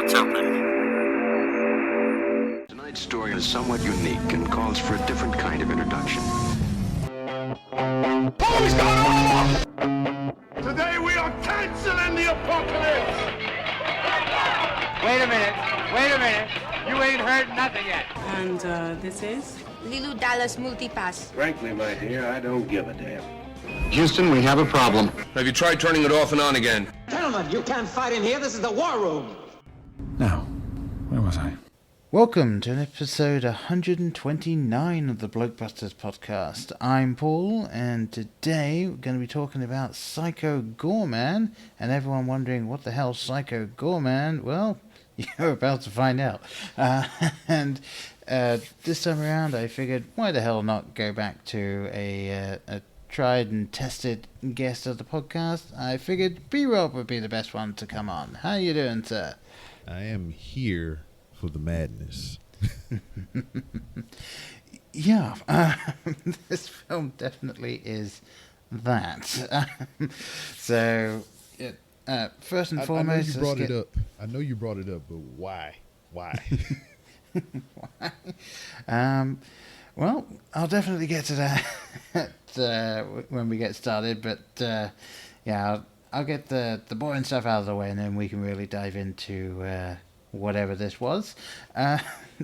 It's open. Tonight's story is somewhat unique and calls for a different kind of introduction. Who's gone off? Today we are canceling the apocalypse! Wait a minute. You ain't heard nothing yet. And this is? Lilu Dallas Multipass. Frankly, my dear, I don't give a damn. Houston, we have a problem. Have you tried turning it off and on again? Gentlemen, you can't fight in here. This is the war room. Now, where was I? Welcome to episode 129 of the Blokebusters podcast. I'm Paul, and today we're going to be talking about Psycho Goreman, and everyone wondering what the hell Psycho Goreman? Well, you're about to find out. And this time around, I figured, why the hell not go back to a tried and tested guest of the podcast? I figured B-Rob would be the best one to come on. How you doing, sir? I am here for the madness. Yeah, this film definitely is that. So, first and foremost, I know you brought it up, but why? Why? Well, I'll definitely get to that when we get started. But yeah, I'll get the boring stuff out of the way, and then we can really dive into whatever this was.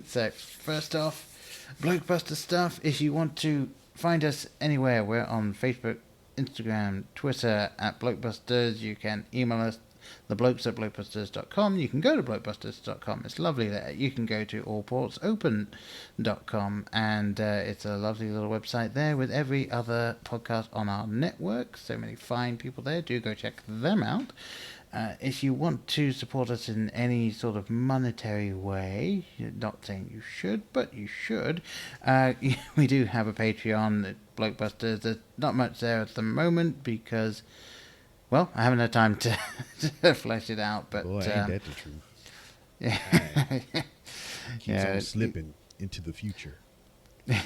So first off, Blokebuster stuff. If you want to find us anywhere, we're on Facebook, Instagram, Twitter at Blokebusters. You can email us, theblokes@blokebusters.com. You can go to blokebusters.com. It's lovely there. You can go to allportsopen.com, and it's a lovely little website there with every other podcast on our network. So many fine people there. Do go check them out. If you want to support us in any sort of monetary way, not saying you should, but you should, we do have a Patreon at Blokebusters. There's not much there at the moment because, well, I haven't had time to flesh it out. But boy, ain't that the truth? Yeah, Keeps on slipping into the future. But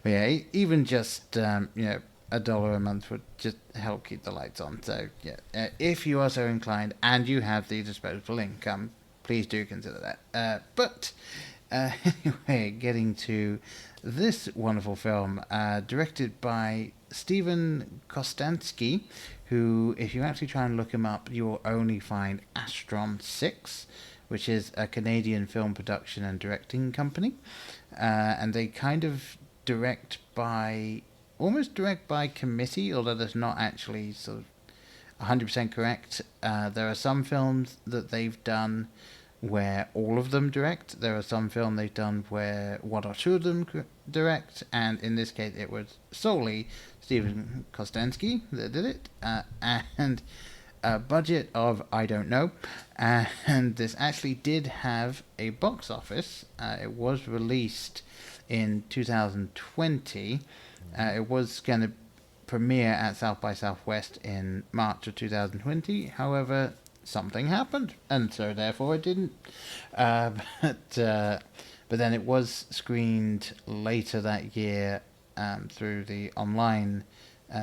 yeah, even just $1 a month would just help keep the lights on. So yeah, if you are so inclined and you have the disposable income, please do consider that. But anyway, getting to this wonderful film, directed by Stephen Kostanski, who, if you actually try and look him up, you will only find Astron 6, which is a Canadian film production and directing company. And they kind of almost direct by committee, although that's not actually sort of 100% correct. There are some films that they've done where all of them direct. There are some films they've done where one or two of them direct, and in this case it was solely Stephen Kostanski that did it, and a budget of I don't know, and this actually did have a box office. It was released in 2020. It was going to premiere at South by Southwest in March of 2020. However, something happened, and so therefore it didn't. But then it was screened later that year through the online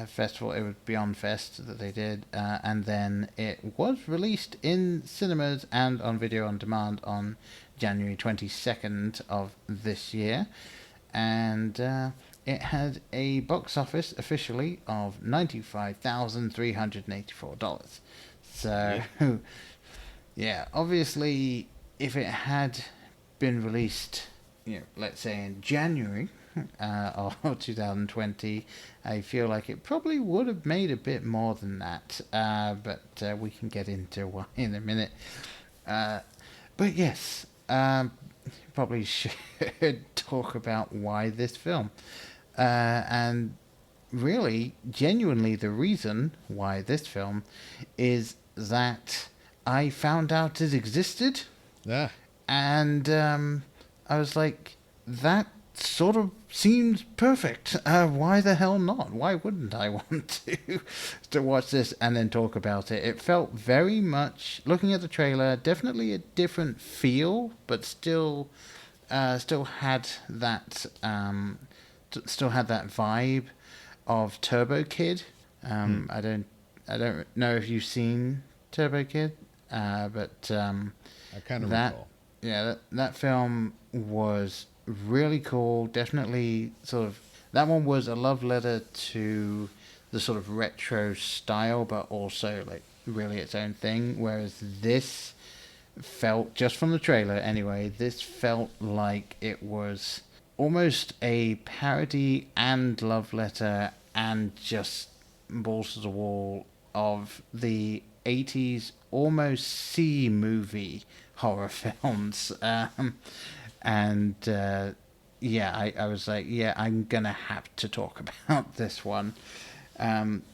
festival. It was Beyond Fest that they did, and then it was released in cinemas and on video on demand on January 22nd of this year, and it had a box office officially of $95,384. So, yeah, obviously, if it had been released, let's say in January of 2020, I feel like it probably would have made a bit more than that. But we can get into why in a minute. But yes, probably should talk about why this film. And really, genuinely, the reason why this film is that I found out it existed. Yeah. And I was like, that sort of seems perfect. Why the hell not? Why wouldn't I want to watch this and then talk about it? It felt very much, looking at the trailer, definitely a different feel, but still had that vibe of Turbo Kid. I don't know if you've seen Turbo Kid, but I I kind of recall. Yeah, that film was really cool. Definitely sort of, that one was a love letter to the sort of retro style, but also like really its own thing. Whereas this felt, just from the trailer anyway, this felt like it was almost a parody and love letter and just balls to the wall of the 80s almost C-movie horror films. And I was like, yeah, I'm gonna have to talk about this one.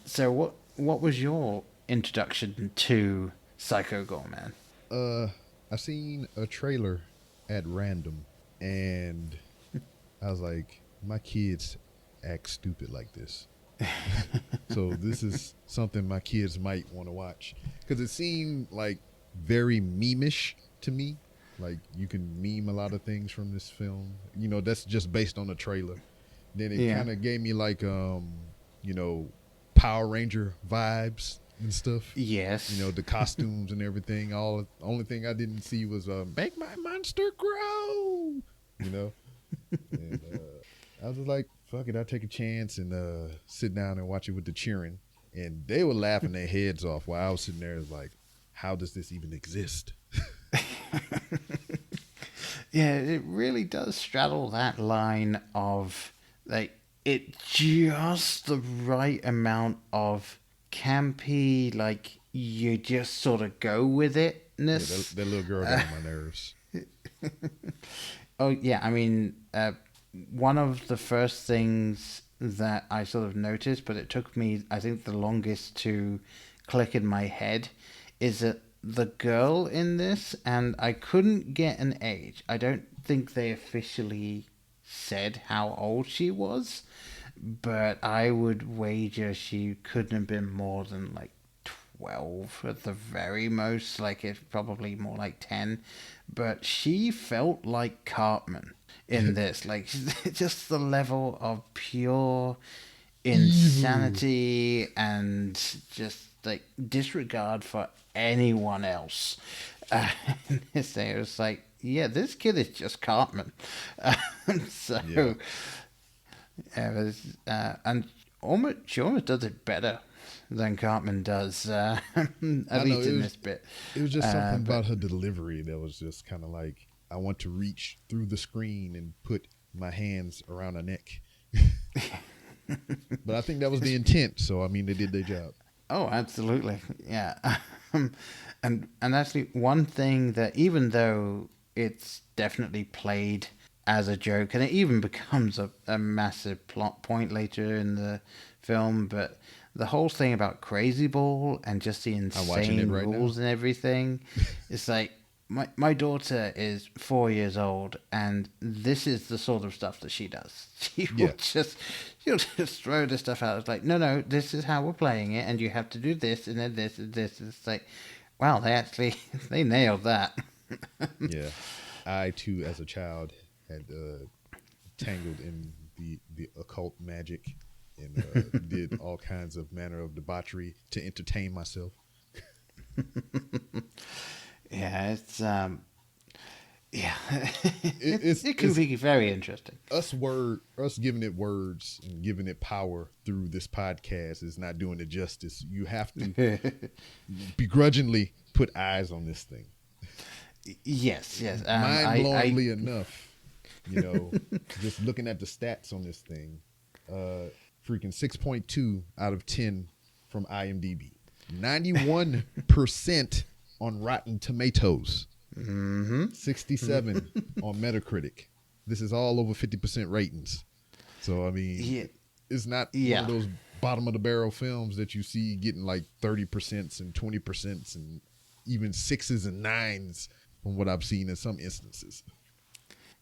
So what was your introduction to Psycho Goreman? I seen a trailer at random, and I was like, my kids act stupid like this. So this is something my kids might want to watch, because it seemed like very memeish to me. Like, you can meme a lot of things from this film. You know, that's just based on the trailer. Then it kind of gave me like, you know, Power Ranger vibes and stuff. Yes. You know, the costumes and everything. The only thing I didn't see was make my monster grow. You know? And I was just like, fuck it, I'll take a chance and sit down and watch it with the cheering. And they were laughing their heads off while I was sitting there like, how does this even exist? Yeah, it really does straddle that line of like, it just the right amount of campy, like you just sort of go with it-ness. Yeah, that little girl got on my nerves. Oh yeah, I mean, one of the first things that I sort of noticed, but it took me, I think, the longest to click in my head, is that the girl in this, and I couldn't get an age. I don't think they officially said how old she was, but I would wager she couldn't have been more than like 12 at the very most. Like, it's probably more like 10. But she felt like Cartman in this. Like, just the level of pure insanity and just like disregard for anyone else. In this thing, it was like, yeah, this kid is just Cartman. So, and she almost does it better than Cartman does, at least in this bit. It was just something about her delivery that was just kind of like, I want to reach through the screen and put my hands around her neck. But I think that was the intent, so I mean, they did their job. Oh, absolutely, yeah. And actually, one thing that, even though it's definitely played as a joke, and it even becomes a massive plot point later in the film, but the whole thing about Crazy Ball and just the insane rules and everything, it's like, my daughter is 4 years old, and this is the sort of stuff that she does. She'll just throw this stuff out. It's like, no, this is how we're playing it, and you have to do this, and then this, and this. It's like, wow, they nailed that. Yeah. I, too, as a child, had tangled in the occult magic and did all kinds of manner of debauchery to entertain myself. Yeah, it can be very interesting. Us giving it words and giving it power through this podcast is not doing it justice. You have to begrudgingly put eyes on this thing. Yes. Mind-blowingly enough, you know, just looking at the stats on this thing, freaking 6.2 out of 10 from IMDb, 91% on Rotten Tomatoes, 67 on Metacritic. This is all over 50% ratings. So, I mean, it's not one of those bottom of the barrel films that you see getting like 30% and 20% and even 6s and 9s from what I've seen in some instances.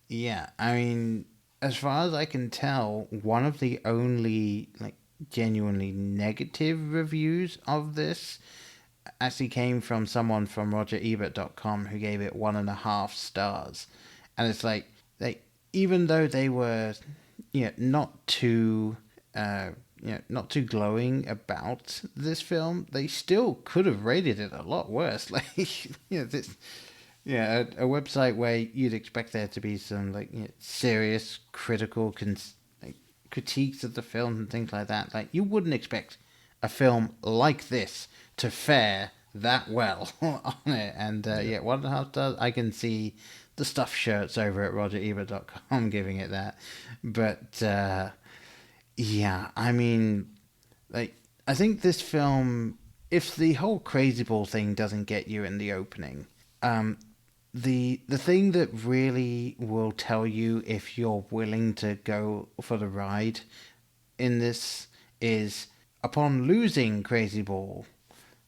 Yeah, I mean, as far as I can tell, one of the only like genuinely negative reviews of this actually came from someone from RogerEbert.com who gave it 1.5 stars. And it's like even though they were not too glowing about this film, they still could have rated it a lot worse. Like, this Yeah, a website where you'd expect there to be some serious critical critiques of the film and things like that. Like, you wouldn't expect a film like this to fare that well on it. And 1.5 stars. I can see the stuffed shirts over at RogerEbert.com giving it that. But I mean, I think this film, if the whole crazy ball thing doesn't get you in the opening, the thing that really will tell you if you're willing to go for the ride in this is, upon losing Crazy Ball,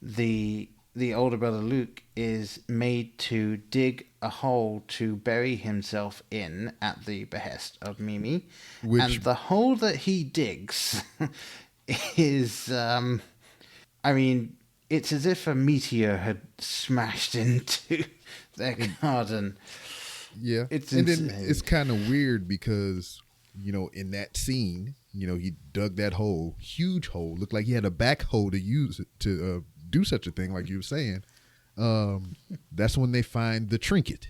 the older brother Luke is made to dig a hole to bury himself in at the behest of Mimi. And the hole that he digs is, it's as if a meteor had smashed into their garden. Yeah. It's and insane. then it's kind of weird because, in that scene, he dug that hole, huge hole, looked like he had a backhoe to use it to do such a thing, like you were saying. That's when they find the trinket.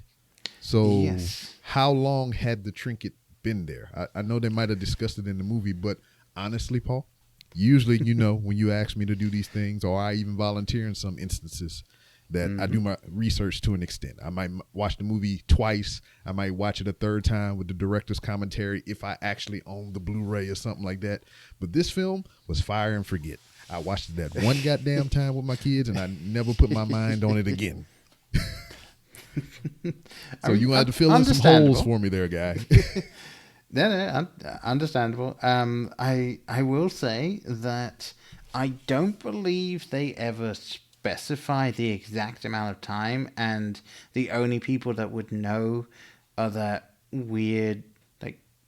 So Yes. How long had the trinket been there? I know they might have discussed it in the movie, but honestly, Paul, usually, when you ask me to do these things, or I even volunteer in some instances, that I do my research to an extent. I might watch the movie twice. I might watch it a third time with the director's commentary if I actually own the Blu-ray or something like that. But this film was fire and forget. I watched it that one goddamn time with my kids, and I never put my mind on it again. So you have to fill in some holes for me there, guy. No, understandable. I will say that I don't believe they ever specify the exact amount of time, and the only people that would know are that weird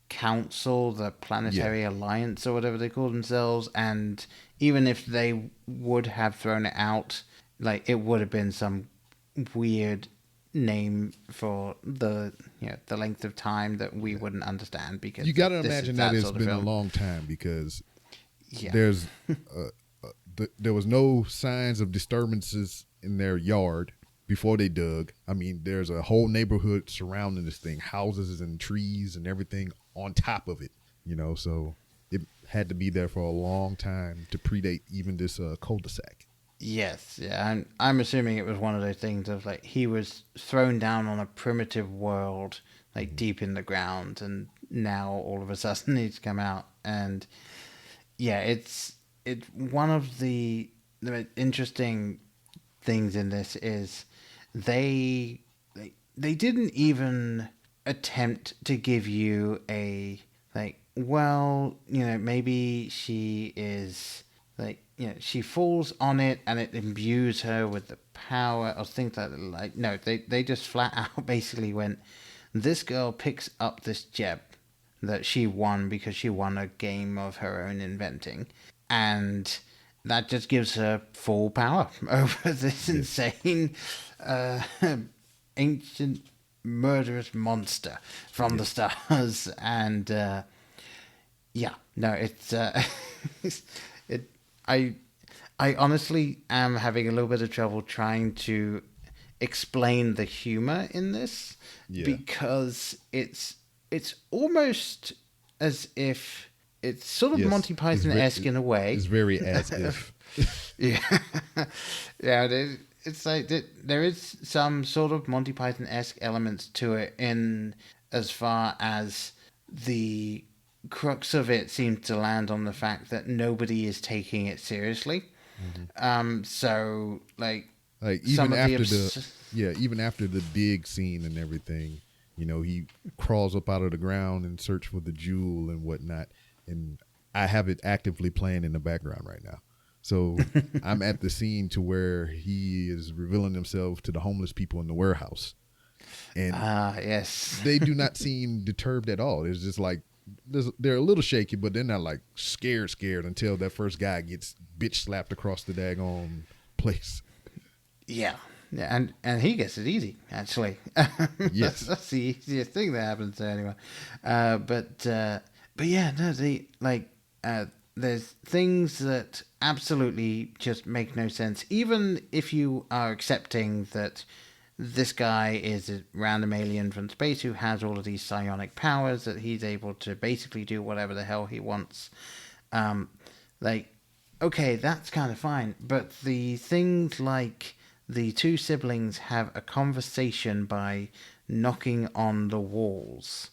council, the Planetary Alliance or whatever they call themselves. And even if they would have thrown it out, it would have been some weird name for the length of time that we wouldn't understand, because you got to imagine that it's been a long time, because there's there was no signs of disturbances in their yard before they dug. I mean, there's a whole neighborhood surrounding this thing, houses and trees and everything on top of it, so it had to be there for a long time to predate even this cul-de-sac. Yes, yeah, I'm assuming it was one of those things of he was thrown down on a primitive world, deep in the ground, and now all of a sudden he's come out. And it's one of the interesting things in this is they didn't even attempt to give you a maybe she is she falls on it and it imbues her with the power or things like that. No, they just flat out basically went, this girl picks up this gem that she won because she won a game of her own inventing, and that just gives her full power over this insane ancient murderous monster from the stars. And I honestly am having a little bit of trouble trying to explain the humor in this, because it's almost as if it's sort of Monty Python-esque in a way. It's very as if. It's there is some sort of Monty Python-esque elements to it, in as far as the crux of it seems to land on the fact that nobody is taking it seriously. So even after the dig scene and everything, he crawls up out of the ground and search for the jewel and whatnot, and I have it actively playing in the background right now. So I'm at the scene to where he is revealing himself to the homeless people in the warehouse, and they do not seem disturbed at all. It's just they're a little shaky, but they're not scared until that first guy gets bitch slapped across the daggone place. Yeah, and he gets it easy, actually. Yes, that's the easiest thing that happens there anyway. But yeah, no, there's things that absolutely just make no sense, even if you are accepting that this guy is a random alien from space who has all of these psionic powers that he's able to basically do whatever the hell he wants. Okay, that's kind of fine, but the things like the two siblings have a conversation by knocking on the walls,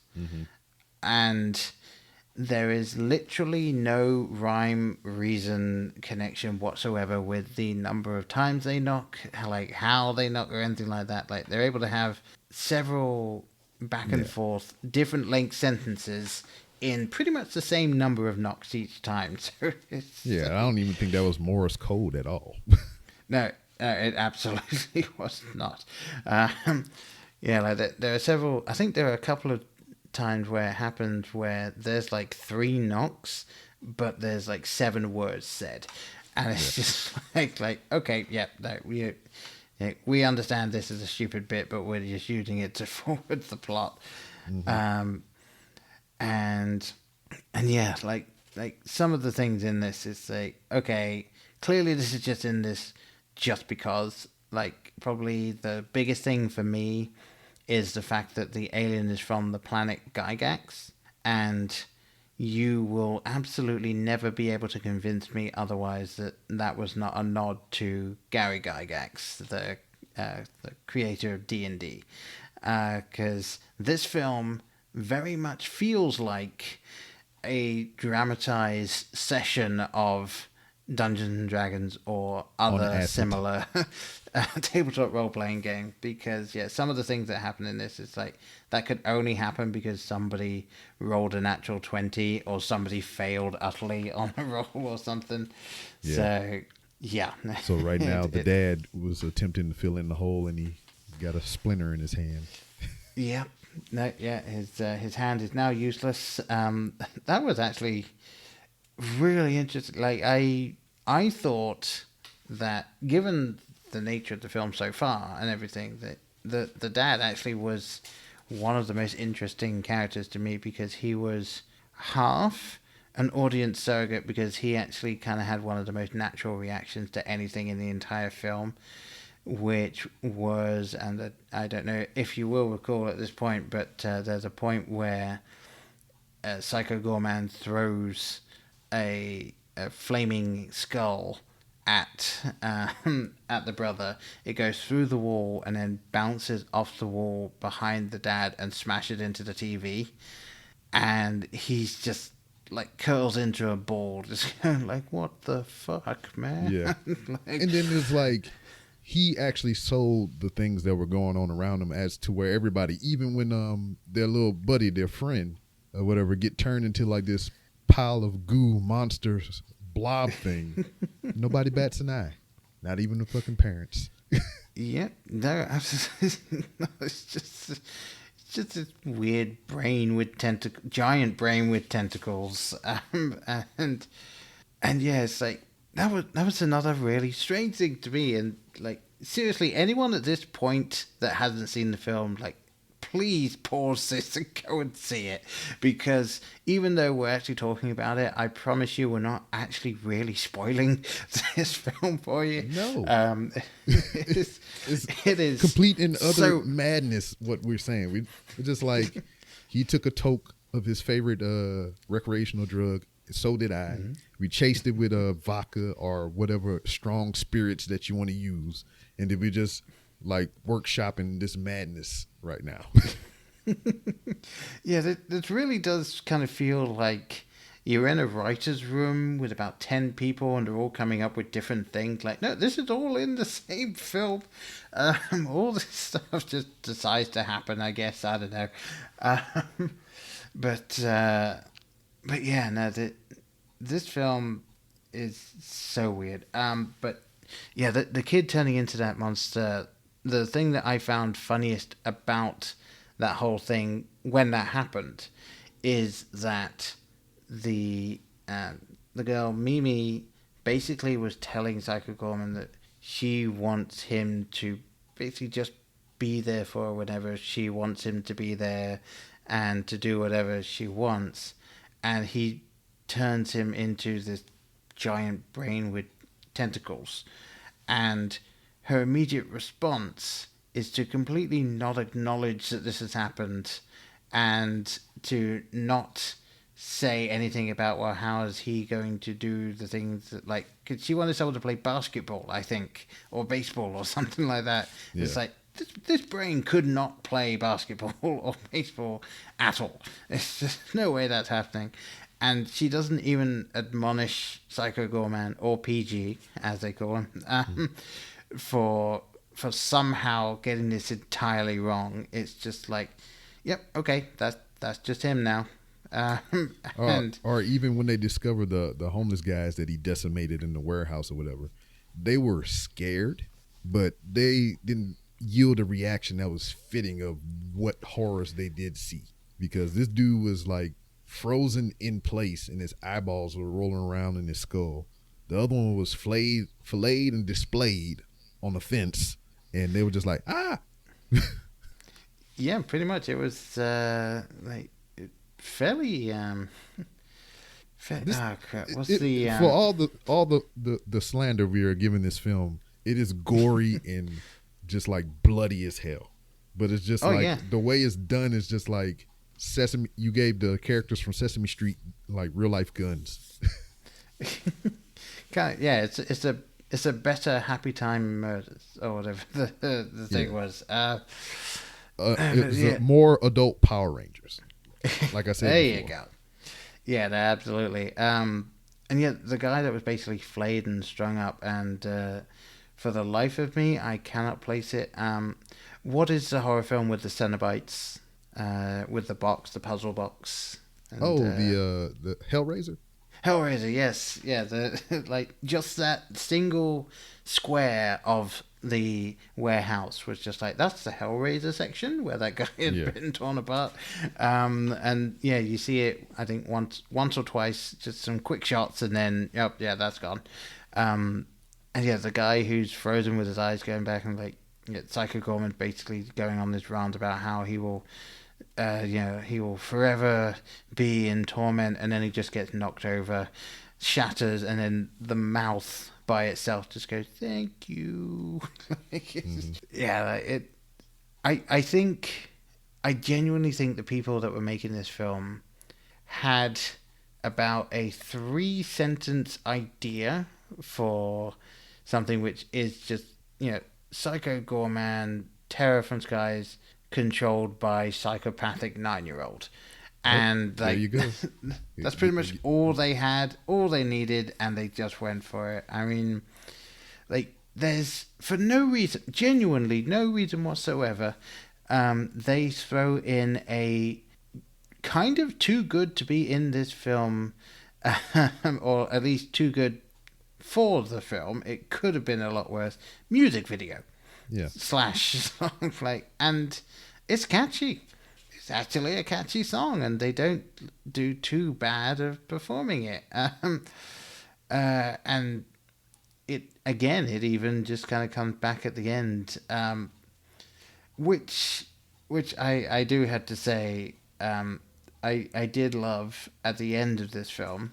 and there is literally no rhyme, reason, connection whatsoever with the number of times they knock, like how they knock or anything like that. Like, they're able to have several back and forth, different length sentences in pretty much the same number of knocks each time. So I don't even think that was Morse code at all. No, it absolutely was not. There are several. I think there are a couple of times where it happened where there's like 3 knocks, but there's like 7 words said, and it's just like okay, we understand this is a stupid bit, but we're just using it to forward the plot. And some of the things in this is like, okay, clearly this is just in this just because. Like, probably the biggest thing for me is the fact that the alien is from the planet Gygax, and you will absolutely never be able to convince me otherwise that that was not a nod to Gary Gygax, the creator of D&D, because this film very much feels like a dramatized session of Dungeons and Dragons or other similar tabletop role-playing game, because some of the things that happen in this is like that could only happen because somebody rolled a natural 20 or somebody failed utterly on a roll or something. So right now the dad was attempting to fill in the hole and he got a splinter in his hand. His hand is now useless. That was actually really interesting. Like, I thought that, given the nature of the film so far and everything, that the dad actually was one of the most interesting characters to me, because he was half an audience surrogate, because he actually kind of had one of the most natural reactions to anything in the entire film, which was, and I don't know if you will recall at this point, but there's a point where Psycho Goreman throws a flaming skull at the brother. It goes through the wall and then bounces off the wall behind the dad and smashes into the TV, and he's just like curls into a ball, just like, what the fuck, man? And then it's like, he actually sold the things that were going on around him, as to where everybody, even when their little buddy, their friend or whatever, get turned into like this pile of goo monsters blob thing, nobody bats an eye, not even the fucking parents. It's just this weird brain with giant brain with tentacles, and it's like that was another really strange thing to me. And like, seriously, anyone at this point that hasn't seen the film, like, please pause this and go and see it, because even though we're actually talking about it, I promise you we're not actually really spoiling this film for you. No. It is complete and utter madness what we're saying. We're just like, he took a toke of his favorite recreational drug, so did I. We chased it with vodka or whatever strong spirits that you want to use, and then we just like workshopping this madness right now. That really does kind of feel like you're in a writer's room with about 10 people and they're all coming up with different things. Like, no, this is all in the same film. All this stuff just decides to happen, I guess. I don't know. This film is so weird. The kid turning into that monster, the thing that I found funniest about that whole thing when that happened is that the girl Mimi basically was telling Psycho Goreman that she wants him to basically just be there for her whenever she wants him to be there and to do whatever she wants, and he turns him into this giant brain with tentacles, and her immediate response is to completely not acknowledge that this has happened, and to not say anything about, well, how is he going to do the things that, like, because she wanted someone to play basketball, I think, or baseball or something like that. Yeah. It's like, this brain could not play basketball or baseball at all. There's just no way that's happening. And she doesn't even admonish Psycho Goreman, or PG, as they call him, for somehow getting this entirely wrong. It's just like, yep, okay, that's just him now. Or even when they discover the homeless guys that he decimated in the warehouse or whatever, they were scared, but they didn't yield a reaction that was fitting of what horrors they did see, because this dude was like frozen in place and his eyeballs were rolling around in his skull. The other one was filleted and displayed on the fence, and they were just like, ah. Yeah, pretty much. It was fairly crap. For all the slander we are giving this film, it is gory and just like bloody as hell. But it's just the way it's done is just like Sesame. You gave the characters from Sesame Street like real life guns. It's a better Happy Time Murders or whatever the thing was. It was more adult Power Rangers. Like I said, there before. You go. Yeah, absolutely. And yet the guy that was basically flayed and strung up, and for the life of me, I cannot place it. What is the horror film with the Cenobites? With the box, the puzzle box. And, the Hellraiser. Hellraiser, yes, yeah. The like just that single square of the warehouse was just like, that's the Hellraiser section where that guy has been torn apart. And yeah, you see it, I think once or twice, just some quick shots, and then that's gone. And yeah, the guy who's frozen with his eyes going back, and like Psycho Goreman basically going on this rant about how he will. He will forever be in torment, and then he just gets knocked over, shatters, and then the mouth by itself just goes, "Thank you." I genuinely think the people that were making this film had about a 3-sentence idea for something which is just, Psycho Goreman, terror from skies, controlled by psychopathic 9-year-old, and there you go. That's pretty much all they had, all they needed, and they just went for it. I mean, like, there's for no reason, genuinely no reason whatsoever, they throw in a kind of too good to be in this film, or at least too good for the film. It could have been a lot worse. Music video. Yeah. / song, and it's catchy. It's actually a catchy song, and they don't do too bad of performing it. And it even just kind of comes back at the end, which I do have to say, I did love at the end of this film.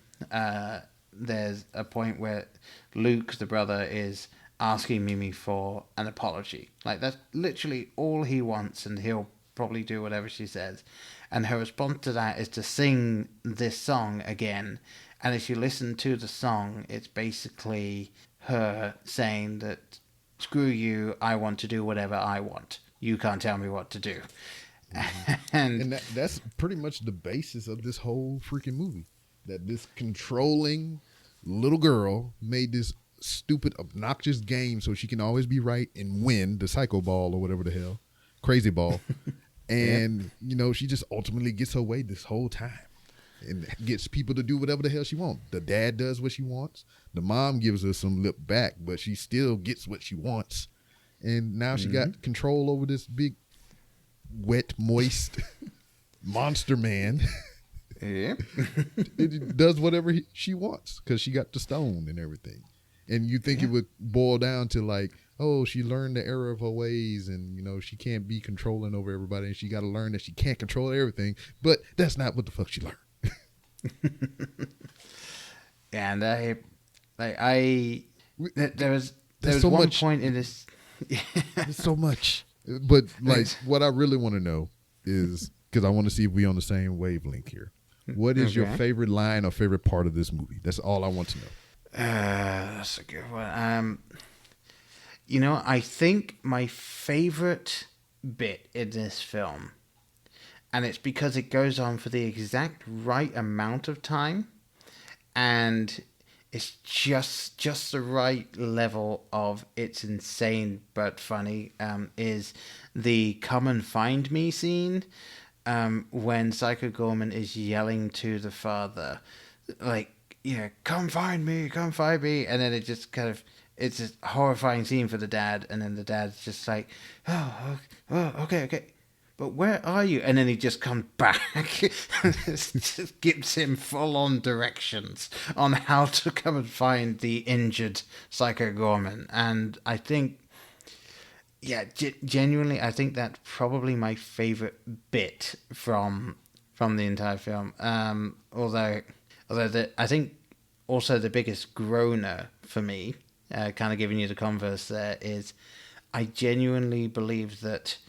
There's a point where Luke, the brother, is asking Mimi for an apology. Like, that's literally all he wants, and he'll probably do whatever she says. And her response to that is to sing this song again. And if you listen to the song, it's basically her saying that, screw you, I want to do whatever I want. You can't tell me what to do. Mm-hmm. and that's pretty much the basis of this whole freaking movie. That this controlling little girl made this stupid, obnoxious game so she can always be right and win the psycho ball or whatever the hell, crazy ball. And she just ultimately gets her way this whole time and gets people to do whatever the hell she wants. The dad does what she wants. The mom gives her some lip back, but she still gets what she wants. And now she got control over this big, wet, moist monster man. Yep. It does whatever she wants because she got the stone and everything. And you think it would boil down to like, oh, she learned the error of her ways, and she can't be controlling over everybody, and she got to learn that she can't control everything. But that's not what the fuck she learned. And there was so one much. point in this. There's so much. But like, what I really want to know is, because I want to see if we on the same wavelength here. What is your favorite line or favorite part of this movie? That's all I want to know. That's a good one. You know, I think my favorite bit in this film, and it's because it goes on for the exact right amount of time, and it's just the right level of it's insane but funny, is the "come and find me" scene, when Psycho Goreman is yelling to the father, like, come find me, and then it just kind of, it's a horrifying scene for the dad, and then the dad's just like, oh okay, but where are you? And then he just comes back and just gives him full-on directions on how to come and find the injured Psycho Goreman. And I think, genuinely, I think that's probably my favorite bit from the entire film. Although I think also the biggest groaner for me, kind of giving you the converse there, is I genuinely believe that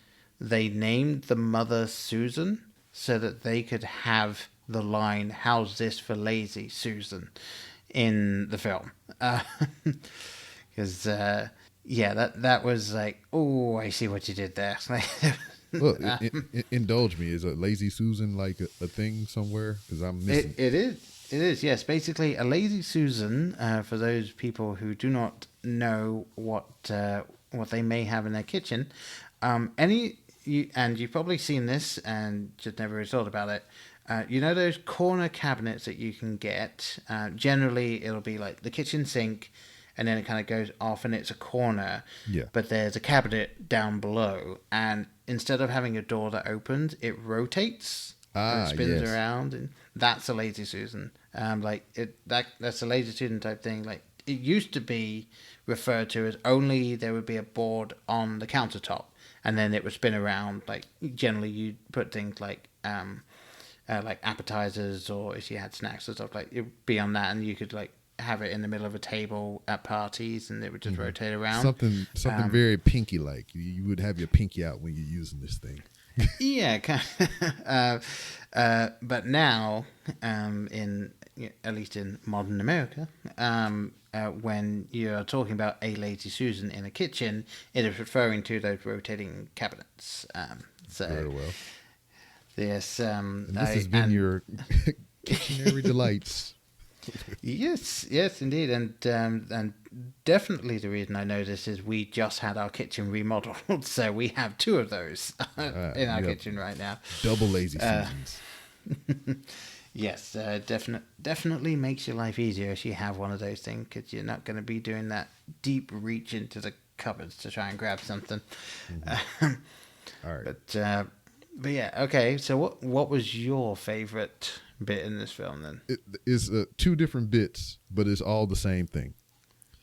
they named the mother Susan so that they could have the line, "How's this for lazy, Susan?" in the film. Because, that was like, oh, I see what you did there. Well, indulge me. Is a lazy Susan like a thing somewhere? Because I'm missing. It is, yes. Basically, a lazy Susan, for those people who do not know what they may have in their kitchen, and you've probably seen this and just never really thought about it. You know those corner cabinets that you can get? Generally, it'll be like the kitchen sink, and then it kind of goes off and it's a corner. Yeah. But there's a cabinet down below, and instead of having a door that opens, it rotates. It spins around, and that's a lazy Susan. That's a lazy Susan type thing. Like, it used to be referred to as only there would be a board on the countertop, and then it would spin around. Like, generally you'd put things like appetizers, or if you had snacks or stuff, like, it would be on that, and you could like have it in the middle of a table at parties, and it would just rotate around. Something very pinky like. You would have your pinky out when you're using this thing. Yeah, but now, at least in modern America, when you're talking about a lazy Susan in a kitchen, it is referring to those rotating cabinets. Very well. Yes. And this has been your kitchenary delights. Yes, indeed, and definitely the reason I know this is we just had our kitchen remodeled, so we have two of those in our kitchen right now. Double lazy Susans. Yes, definitely makes your life easier if you have one of those things, because you're not going to be doing that deep reach into the cupboards to try and grab something. Mm-hmm. All right, but yeah, okay. So what was your favorite bit in this film then? It is two different bits, but it's all the same thing.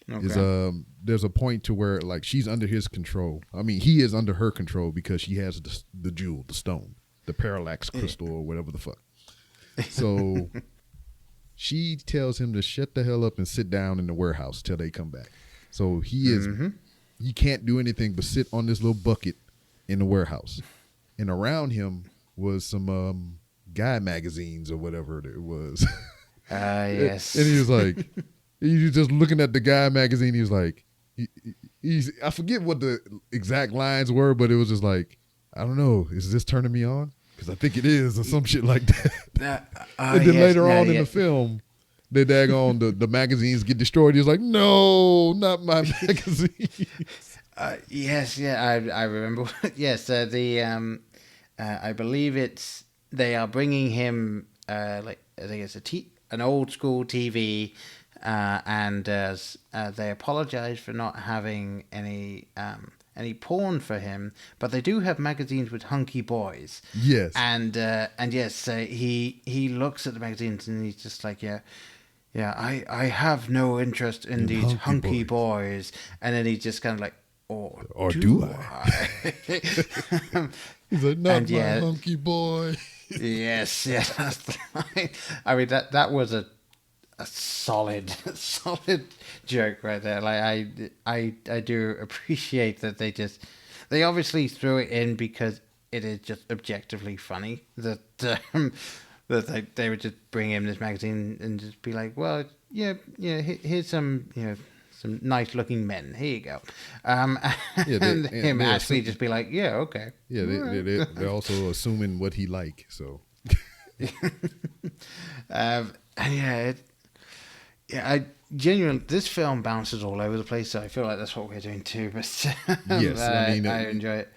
Okay. There's a point to where like she's under his control. I mean, he is under her control because she has the jewel, the stone, the parallax crystal, or whatever the fuck. So she tells him to shut the hell up and sit down in the warehouse till they come back. So he can't do anything but sit on this little bucket in the warehouse, and around him was some guy magazines or whatever it was. Yes. And he was like, he was just looking at the guy magazine. He was like, I forget what the exact lines were, but it was just like, I don't know, is this turning me on? Because I think it is, or some shit like that. And then later on in the film, they the magazines get destroyed. He's like, no, not my magazine. Yes, I remember. Yes, I believe they are bringing him I think it's an old school TV, and they apologize for not having any porn for him, but they do have magazines with Hunky Boys. Yes, and yes, he looks at the magazines and he's just like, yeah, I have no interest in these hunky boys. And then he just kind of like, or do I? He's like, not my hunky boy. Yes, that's right. I mean, that was a solid joke right there. Like, I do appreciate that they just they obviously threw it in because it is just objectively funny that they would just bring him this magazine and just be like, well, here's some some nice looking men. Here you go. And him actually just be like, yeah, okay. Yeah, they're also assuming what he like. So. I genuinely, this film bounces all over the place, so I feel like that's what we're doing too. But yes, I enjoy it.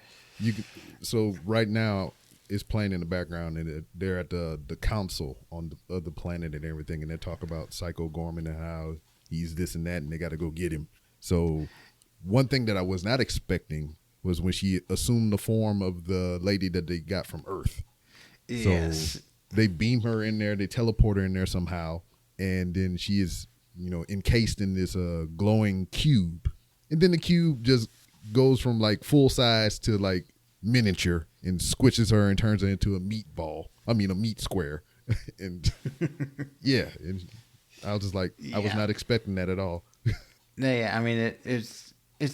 So right now it's playing in the background, and they're at the council on the other planet and everything, and they talk about Psycho Goreman and how he's this and that, and they got to go get him. So one thing that I was not expecting was when she assumed the form of the lady that they got from Earth. Yes. So they beam her in there, they teleport her in there somehow, and then she is, encased in this glowing cube. And then the cube just goes from like full size to like miniature and squishes her and turns her into a meatball. I mean, a meat square. And yeah, and I was just like, I was not expecting that at all. Yeah, I mean, it's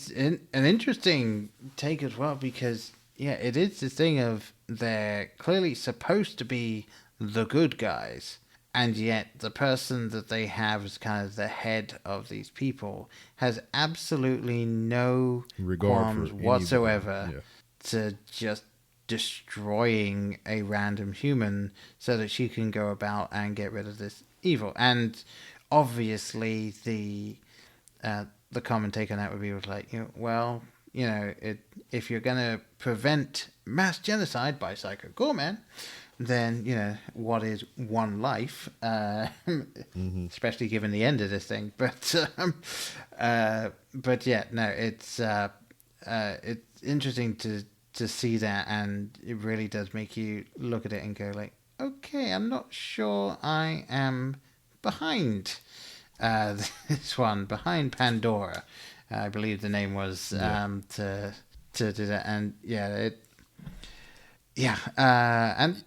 an interesting take as well, because it is this thing of they're clearly supposed to be the good guys, and yet the person that they have as kind of the head of these people has absolutely no qualms whatsoever to just destroying a random human so that she can go about and get rid of this evil. And obviously the common take on that would be like, if you're going to prevent mass genocide by Psycho Goreman, then what is one life, especially given the end of this thing. But it's interesting to see that, and it really does make you look at it and go like, okay, I'm not sure I am behind this one, behind Pandora, I believe the name was, to do that. And and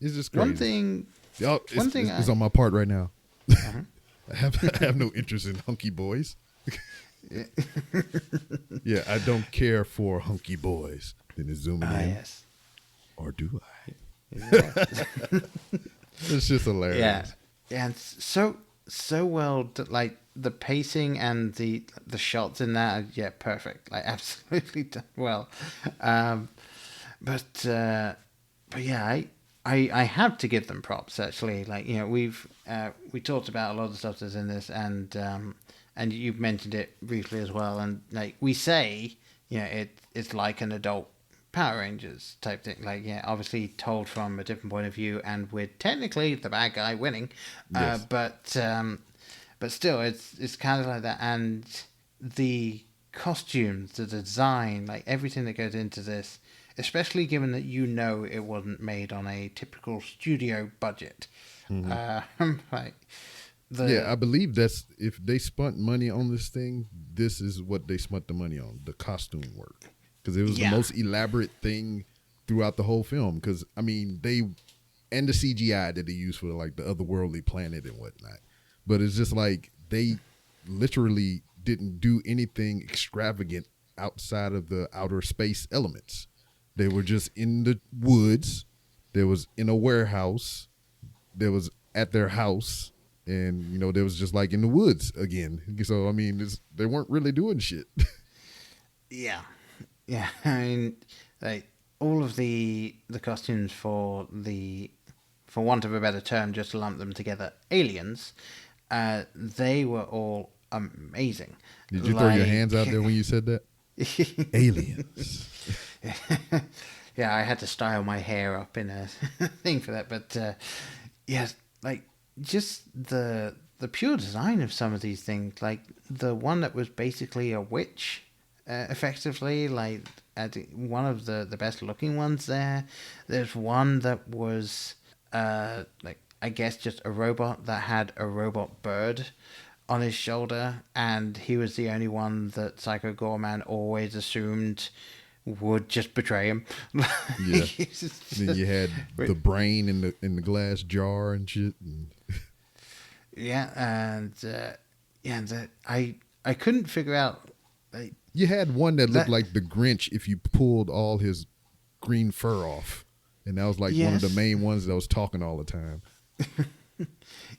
it's just crazy. One thing is on my part right now. Uh-huh. I have no interest in Hunky Boys. Yeah, I don't care for Hunky Boys. Then it's zooming in. Yes. Or do I? It's just hilarious. Yeah, and so well, like the pacing and the shots in that are perfect. Like absolutely done well. But yeah, I have to give them props actually. Like we talked about a lot of the stuff that's in this, and you've mentioned it briefly as well. And like we say, it's like an adult Power Rangers type thing. Like obviously told from a different point of view, and with technically the bad guy winning. Yes. But still, it's kind of like that, and the costumes, the design, like everything that goes into this. Especially given that it wasn't made on a typical studio budget. Mm-hmm. I believe that's, if they spent money on this thing, this is what they spent the money on, the costume work. Because it was the most elaborate thing throughout the whole film. Because, I mean, and the CGI that they used for like the otherworldly planet and whatnot. But it's just like they literally didn't do anything extravagant outside of the outer space elements. They were just in the woods. There was in a warehouse. There was at their house. And, there was just like in the woods again. So, I mean, they weren't really doing shit. Yeah. Yeah. I mean, like all of the costumes for want of a better term, just to lump them together, aliens, they were all amazing. Did you throw your hands out there when you said that? Aliens. Yeah, I had to style my hair up in a thing for that, but like just the pure design of some of these things, like the one that was basically a witch, effectively, like one of the best looking ones there. There's one that was like I guess just a robot that had a robot bird on his shoulder, and he was the only one that Psycho Goreman always assumed would just betray him. Yeah. Then you had the brain in the glass jar and shit. And yeah, and I couldn't figure out You had one that looked like the Grinch if you pulled all his green fur off. And that was like one of the main ones that was talking all the time.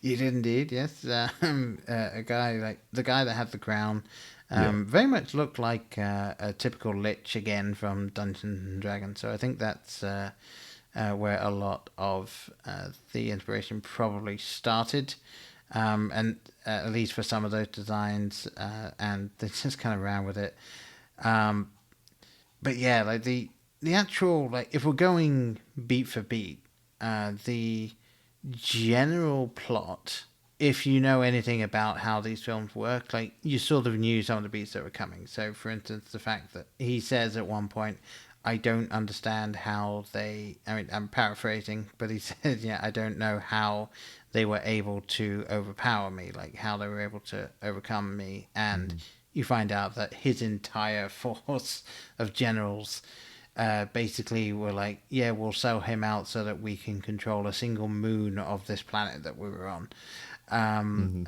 You did indeed, yes. A guy like the guy that had the crown very much looked like a typical lich again from Dungeons and Dragons. So I think that's where a lot of the inspiration probably started. And at least for some of those designs, and they just kind of ran with it. But yeah, like the actual, like, if we're going beat for beat, the general plot, if you know anything about how these films work, like, you sort of knew some of the beats that were coming. So, for instance, the fact that he says at one point, I don't understand how they, I mean, I'm paraphrasing, but he said, yeah, I don't know how they were able to overpower me, like how they were able to overcome me. And you find out that his entire force of generals basically were like, yeah, we'll sell him out so that we can control a single moon of this planet that we were on. And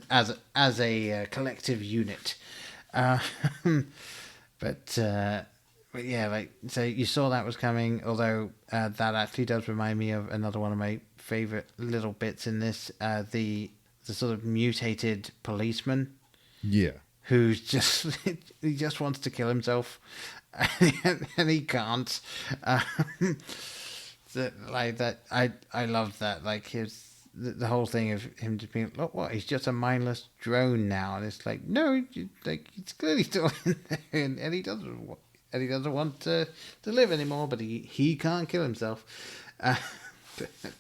as a collective unit. But yeah, like, so you saw that was coming, although that actually does remind me of another one of my favorite little bits in this, the sort of mutated policeman. Yeah. Who's just, he just wants to kill himself and he can't. Like that, I love that. Like the whole thing of him just being, look, what, he's just a mindless drone now, and it's like, no, like, he's clearly still in there, and he doesn't want to live anymore, but he can't kill himself.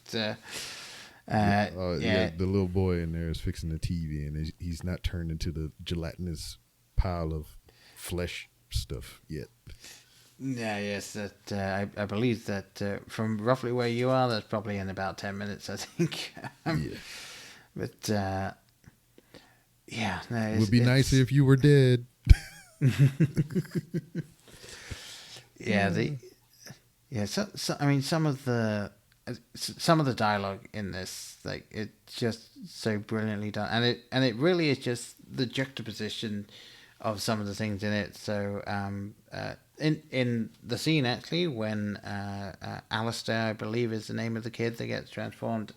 The little boy in there is fixing the TV, and he's not turned into the gelatinous pile of flesh stuff yet. Yeah, yes, that I believe that from roughly where you are, that's probably in about 10 minutes, I think. But yeah, no, it would be nicer if you were dead. So I mean, some of the dialogue in this, like, it's just so brilliantly done, and it really is just the juxtaposition of some of the things in it. So in the scene, actually, when Alistair, I believe is the name of the kid that gets transformed,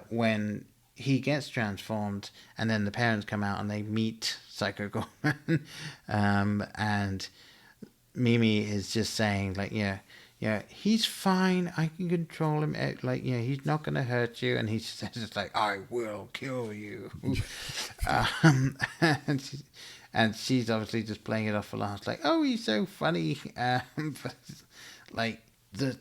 when he gets transformed, and then the parents come out and they meet Psycho Goreman, and Mimi is just saying, like, yeah, he's fine, I can control him, like, he's not going to hurt you, and he says, it's like, I will kill you. And she's obviously just playing it off for laughs, like, oh, he's so funny. But, like, the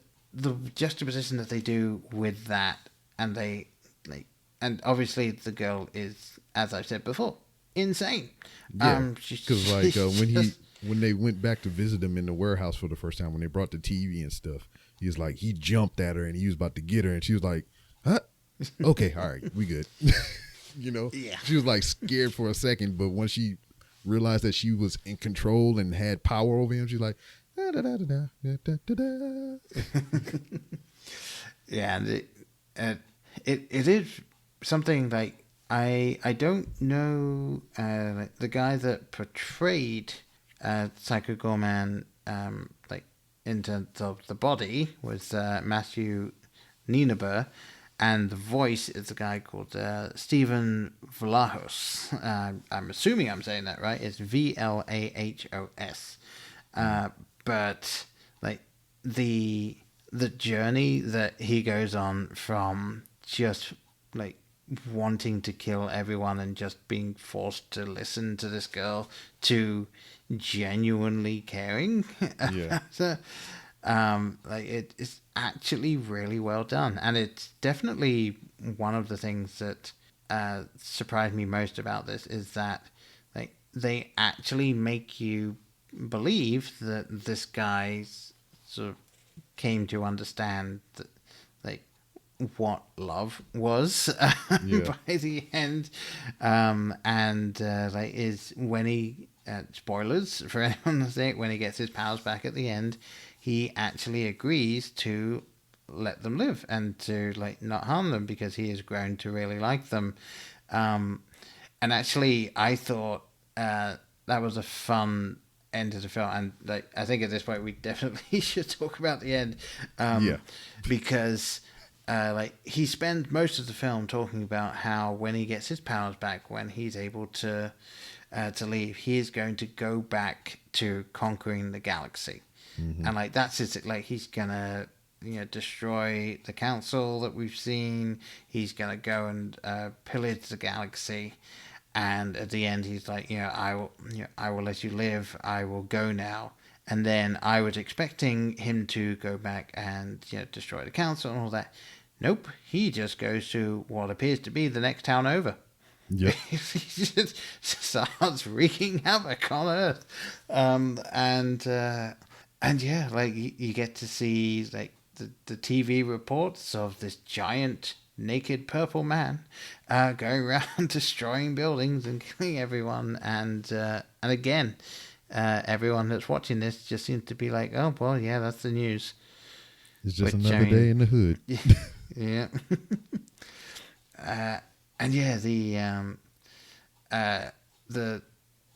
juxtaposition that they do with that, and they, like, and obviously the girl is, as I've said before, insane. Yeah, because when they went back to visit him in the warehouse for the first time, when they brought the TV and stuff, he was like, he jumped at her and he was about to get her, and she was like, huh? Okay, all right, we good. Yeah. She was like scared for a second, but once she realized that she was in control and had power over him, she's like, da, da, da, da, da, da, da. Yeah, and it is something like, I don't know, like, the guy that portrayed Psycho Goreman, like, in terms of the body, was Matthew Nienaber, and the voice is a guy called Stephen Vlahos. I'm assuming I'm saying that right. It's Vlahos. But, like, the journey that he goes on from just, like, wanting to kill everyone and just being forced to listen to this girl to genuinely caring. Yeah. So, like, it's actually really well done, and it's definitely one of the things that surprised me most about this is that, like, they actually make you believe that this guy sort of came to understand that, like, what love was by the end, and like, is when he spoilers for anyone to say, when he gets his powers back at the end, he actually agrees to let them live and to, like, not harm them because he has grown to really like them. And actually, I thought that was a fun end to the film, and like I think at this point we definitely should talk about the end, because like he spends most of the film talking about how when he gets his powers back, when he's able to leave, he is going to go back to conquering the galaxy, and like that's it. Like he's gonna destroy the council that we've seen. He's gonna go and pillage the galaxy. And at the end, he's like, I will let you live. I will go now. And then I was expecting him to go back and destroy the council and all that. Nope, he just goes to what appears to be the next town over. Yep. He just starts wreaking havoc on Earth, and yeah, like you get to see like the TV reports of this giant naked purple man going around destroying buildings and killing everyone, and again everyone that's watching this just seems to be like, oh well, yeah, that's the news. It's just another day in the hood. Yeah. And yeah, the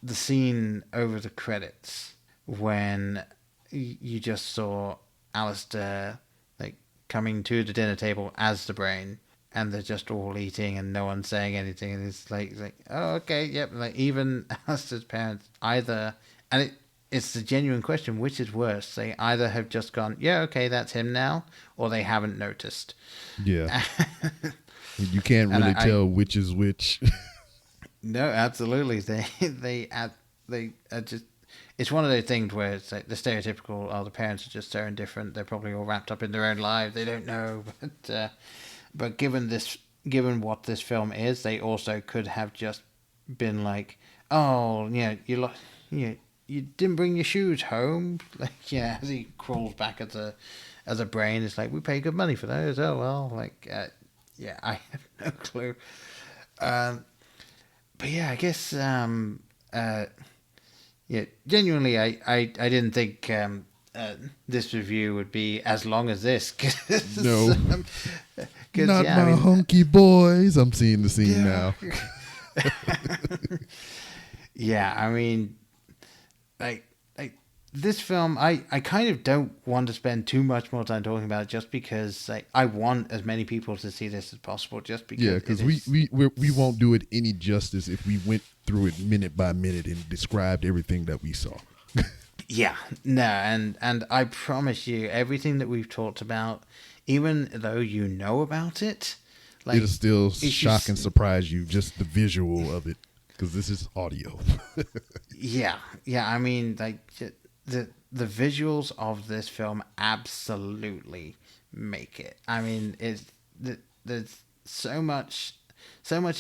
scene over the credits when you just saw Alistair like coming to the dinner table as the brain, and they're just all eating and no one's saying anything, and it's like oh okay, yep. Like even Alistair's parents either, and it's the genuine question, which is worse? They either have just gone, yeah, okay, that's him now, or they haven't noticed. Yeah. You can't really tell which is which. No, absolutely. They are just. It's one of those things where it's like the stereotypical. Oh, the parents are just so indifferent. They're probably all wrapped up in their own lives. They don't know. But given what this film is, they also could have just been like, oh, yeah, you didn't bring your shoes home. Like, yeah, as he crawls back as a brain, it's like, we pay good money for those. Oh well, like. Yeah, I have no clue. But yeah, I guess genuinely, I didn't think this review would be as long as this. No, not my Hunky Boys. I'm seeing the scene now. Yeah, I mean, like this film, I kind of don't want to spend too much more time talking about it, just because I want as many people to see this as possible. Just because, because we won't do it any justice if we went through it minute by minute and described everything that we saw. Yeah, no, and I promise you, everything that we've talked about, even though you know about it, like it'll still shock and surprise you, just the visual of it, because this is audio. Yeah. I mean, like. The visuals of this film absolutely make it. I mean, there's so much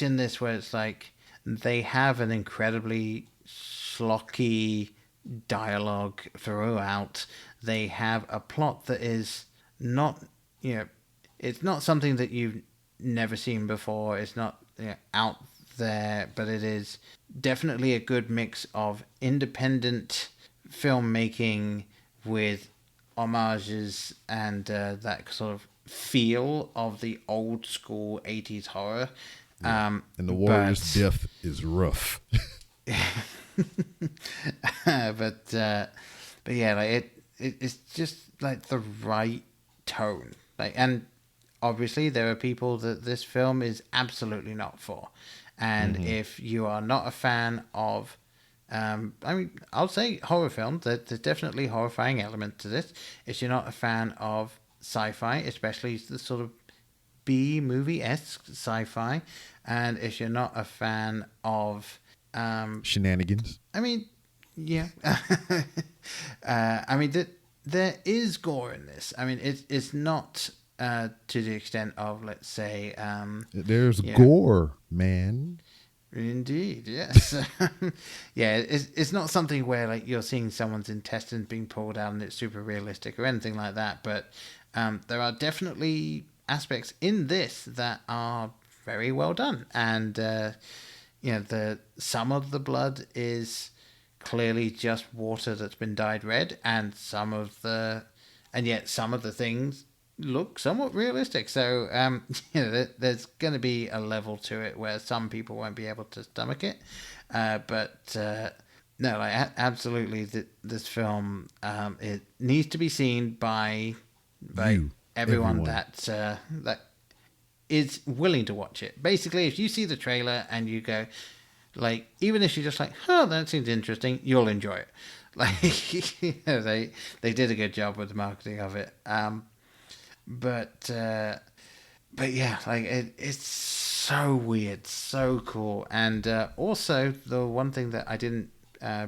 in this where it's like they have an incredibly schlocky dialogue throughout. They have a plot that is not, it's not something that you've never seen before. It's not out there, but it is definitely a good mix of independent filmmaking with homages and that sort of feel of the old school 80s horror. And the warrior's death is rough. but yeah, like it's just like the right tone. Like, and obviously there are people that this film is absolutely not for. And if you are not a fan of I mean, I'll say horror films. There's definitely a horrifying element to this. If you're not a fan of sci-fi, especially the sort of B-movie-esque sci-fi, and if you're not a fan of shenanigans, I mean, yeah, I mean there is gore in this. I mean, it's not to the extent of, let's say, there's gore, man. Indeed, yes. Yeah, it's not something where like you're seeing someone's intestines being pulled out and it's super realistic or anything like that. But there are definitely aspects in this that are very well done, and some of the blood is clearly just water that's been dyed red, and yet some of the things look somewhat realistic. So there's going to be a level to it where some people won't be able to stomach it, but No, like absolutely, this film it needs to be seen by everyone that is willing to watch it. Basically, if you see the trailer and you go, like, even if you're just like, "Oh, that seems interesting," you'll enjoy it. Like, you know, they did a good job with the marketing of it. But yeah, like it's so weird, so cool, and also the one thing that I didn't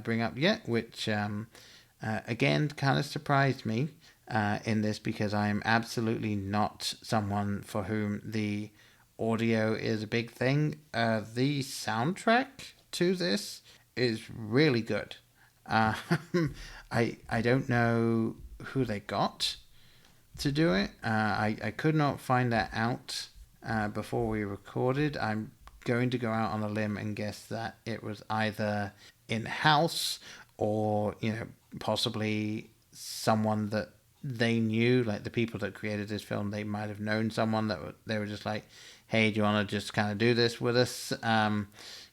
bring up yet, which again kind of surprised me in this, because I am absolutely not someone for whom the audio is a big thing. The soundtrack to this is really good. I don't know who they got to do it. I could not find that out before we recorded. I'm going to go out on a limb and guess that it was either in-house or, you know, possibly someone that they knew, like the people that created this film. They might have known someone that they were just like, hey, do you want to just kind of do this with us?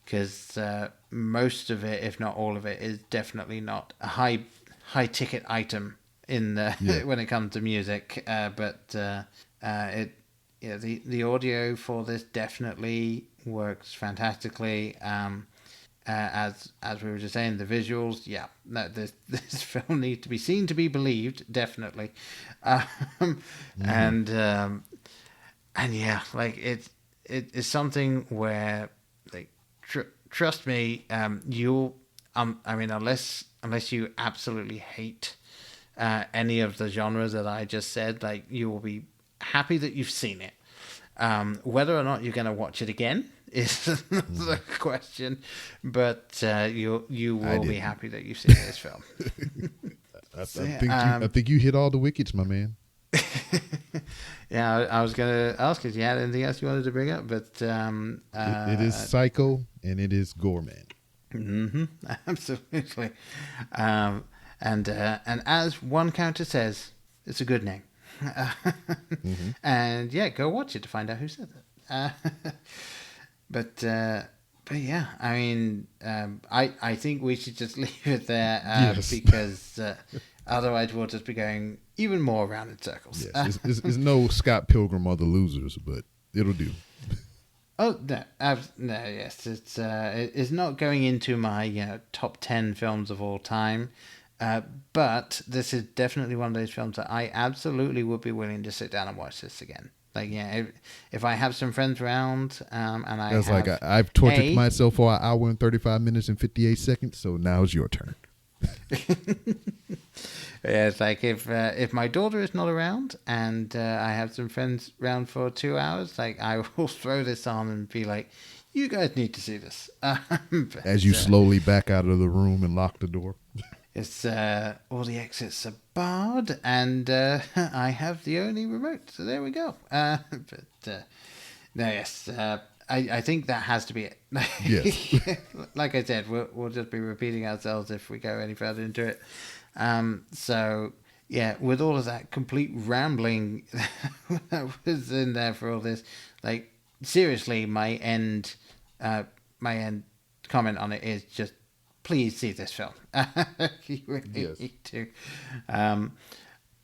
Because most of it, if not all of it, is definitely not a high ticket item in when it comes to music. But the audio for this definitely works fantastically. As we were just saying, the visuals, this film needs to be seen to be believed, definitely. And yeah, like it is something where, like, trust me, you'll I mean, unless you absolutely hate any of the genres that I just said, like, you will be happy that you've seen it. Whether or not you're going to watch it again is the question, but you will be happy that you've seen this film. I think you hit all the wickets, my man. Yeah, I was going to ask if you had anything else you wanted to bring up, but it is Psycho and it is Goreman. Mm-hmm, absolutely. And as one character says, it's a good name. Mm-hmm. And yeah, go watch it to find out who said that. But yeah, I mean, I think we should just leave it there yes. because otherwise we'll just be going even more around in circles. Yes, it's no Scott Pilgrim or the Losers, but it'll do. Oh no, yes, it's not going into my top 10 films of all time. But this is definitely one of those films that I absolutely would be willing to sit down and watch this again. Like, yeah, if I have some friends around, and I've tortured myself for an hour and 35 minutes and 58 seconds, so now it's your turn. Yeah, it's like if my daughter is not around and I have some friends around for 2 hours, like, I will throw this on and be like, you guys need to see this. As you slowly back out of the room and lock the door. It's all the exits are barred, and I have the only remote, so there we go. But no, yes, I think that has to be it. Yes. Like I said, we'll just be repeating ourselves if we go any further into it. So yeah, with all of that complete rambling that was in there for all this, like, seriously, my end comment on it is just, please see this film. You really need to.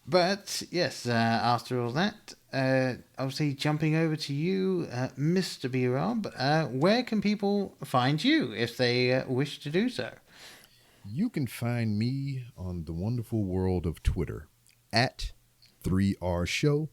But yes, after all that, obviously jumping over to you, Mr. B-Rob, where can people find you if they wish to do so? You can find me on the wonderful world of Twitter at 3R Show.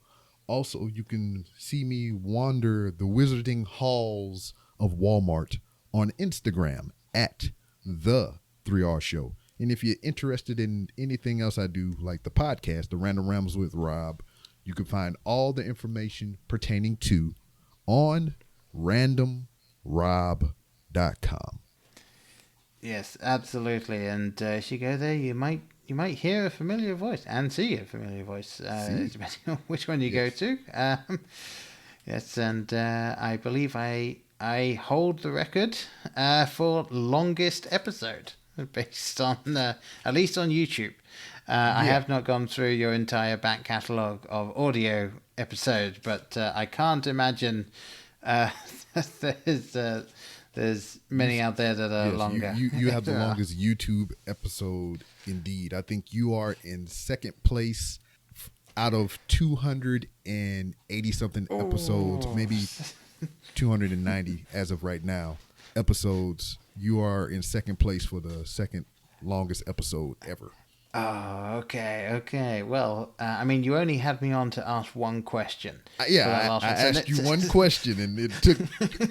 Also, you can see me wander the wizarding halls of Walmart on Instagram at the 3R Show. And if you're interested in anything else I do, like the podcast, The Random Rambles with Rob, you can find all the information pertaining to on randomrob.com. Yes, absolutely. And if you go there, you might hear a familiar voice and see a familiar voice, depending on which one you go to. Yes, and I believe I hold the record for longest episode, based on at least on YouTube. I have not gone through your entire back catalogue of audio episodes, but I can't imagine There's many out there that are longer. You have the longest YouTube episode, indeed. I think you are in second place out of 280 something episodes, maybe 290 as of right now episodes. You are in second place for the second longest episode ever. Oh, okay. Well, I mean, you only had me on to ask one question. I asked you one question, and it took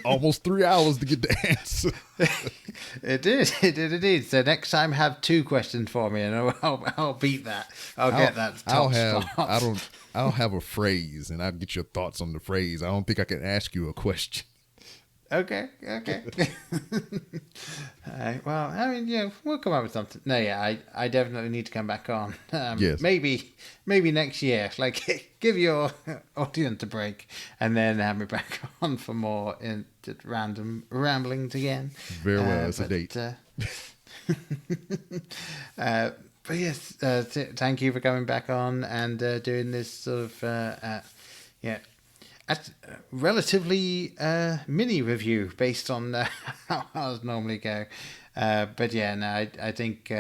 almost 3 hours to get the answer. It did. So next time, have 2 questions for me, and I'll beat that. I'll get that. I'll have a phrase, and I'll get your thoughts on the phrase. I don't think I can ask you a question. Okay. Well, I mean, yeah, we'll come up with something. No, yeah, I definitely need to come back on. Yes. Maybe next year. Like, give your audience a break, and then have me back on for more just random ramblings again. Very well, it's a date. But yes, thank you for coming back on and doing this sort of relatively mini review based on how ours normally go. But yeah, no, I think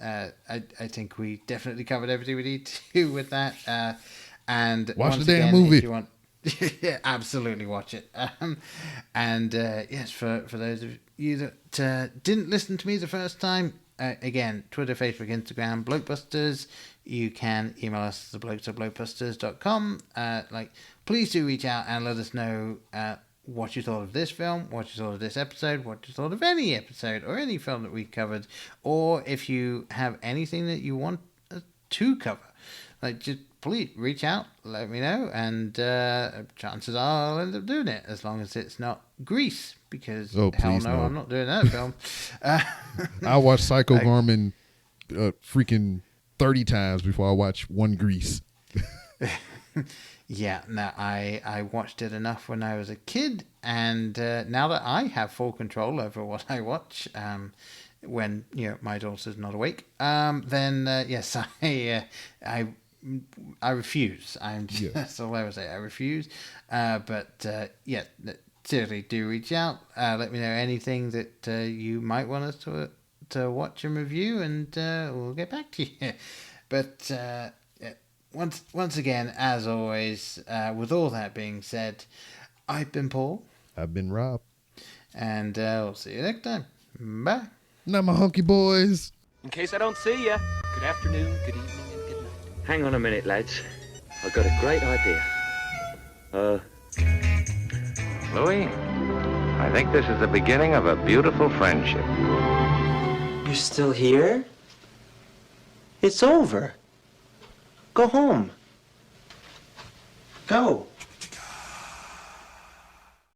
I think we definitely covered everything we need to with that. And watch the damn movie if you want. Yeah, absolutely watch it. Yes, for those of you that didn't listen to me the first time, again, Twitter, Facebook, Instagram, Blokebusters. You can email us at blokes@blokebusters.com. Please do reach out and let us know what you thought of this film, what you thought of this episode, what you thought of any episode or any film that we covered, or if you have anything that you want to cover. Just please reach out, let me know, and chances are I'll end up doing it, as long as it's not Grease, because hell no, I'm not doing that film. I watched Psycho Goreman freaking 30 times before I watch one Grease. Yeah, no, I watched it enough when I was a kid, and now that I have full control over what I watch, when my daughter's not awake, then yes, I refuse. That's all I would say. I refuse. But yeah, seriously, do reach out. Let me know anything that you might want us to watch and review, and we'll get back to you. But once again, as always, with all that being said, I've been Paul. I've been Rob. And we'll see you next time. Bye. Now my Hunky Boys. In case I don't see ya, good afternoon, good evening, and good night. Hang on a minute, lads. I've got a great idea. Louis, I think this is the beginning of a beautiful friendship. You're still here? It's over. Go home. Go.